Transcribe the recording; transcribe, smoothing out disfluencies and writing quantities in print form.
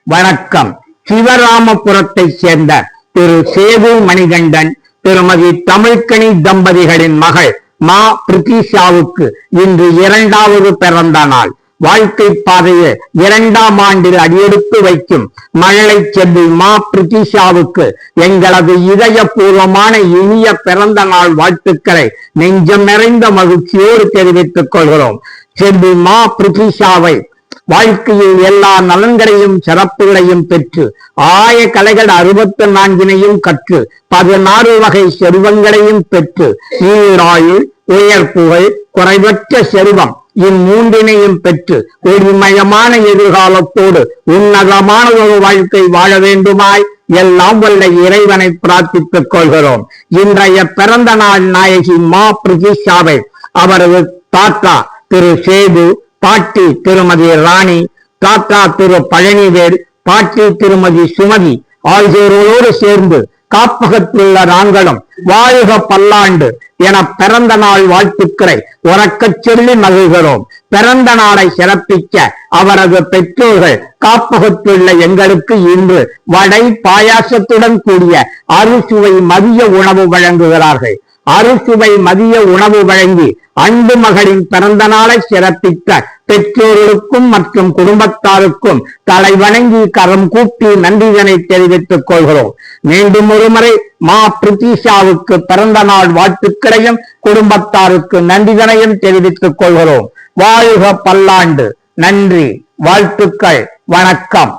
வணக்கம். சிவராமபுரத்தை சேர்ந்த திரு சேது மணிகண்டன், திருமதி தமிழ்கனி தம்பதிகளின் மகள் மா பிரித்திஷாவுக்கு இன்று 2வது பிறந்த நாள். வாழ்க்கை பாதையை 2ஆம் ஆண்டில் அடியெடுத்து வைக்கும் மழலை செல்வி மா பிரித்திஷாவுக்கு எங்களது இதயபூர்வமான இனிய பிறந்த நாள் வாழ்த்துக்களை நெஞ்சம் நிறைந்த மகிழ்ச்சியோடு தெரிவித்துக் கொள்கிறோம். செல்வி மா பிரித்திஷாவை வாழ்க்கையில் எல்லா நலன்களையும் சிறப்புகளையும் பெற்று ஆய கலைகள் 64 கற்று 16 வகை செல்வங்களையும் பெற்று நீராயுள், உயர் புகழ், குறைவற்ற செல்வம் இம்மூன்றினையும் பெற்று ஒளிமயமான எதிர்காலத்தோடு உன்னதமான ஒரு வாழ்க்கை வாழ வேண்டுமாய் எல்லாம் வல்ல இறைவனை பிரார்த்தித்துக் கொள்கிறோம். இன்றைய பிறந்த நாள் நாயகி மா பிரித்திஷாவை அவரது தாத்தா திரு சேது, பாட்டி திருமதி ராணி, தாத்தா திரு பழனிவேல், பாட்டி திருமதி சுமதி ஆகியோரோடு சேர்ந்து காப்பகத்துள்ள நாங்களும் வாழ்க பல்லாண்டு என பிறந்த நாள் வாழ்த்துக்களை உறக்கச் சொல்லி மகிழ்கிறோம். பிறந்த நாளை சிறப்பிக்க அவரது பெற்றோர்கள் காப்பகத்துள்ள எங்களுக்கு இன்று வடை பாயாசத்துடன் கூடிய அறுசுவை மதிய உணவு வழங்குகிறார்கள். அறுசுவை மதிய உணவு வழங்கி அன்பு மகளின் பிறந்த நாளை சிறப்பித்த பெற்றோர்களுக்கும் மற்றும் குடும்பத்தாருக்கும் தலை வணங்கி கரம் கூப்பி நன்றிதனை தெரிவித்துக் கொள்கிறோம். மீண்டும் ஒருமுறை மா பிரித்திஷாவுக்கு பிறந்த நாள் வாழ்த்துக்களையும் குடும்பத்தாருக்கு நன்றிதனையும் தெரிவித்துக் கொள்கிறோம். வாழ்க பல்லாண்டு. நன்றி, வாழ்த்துக்கள், வணக்கம்.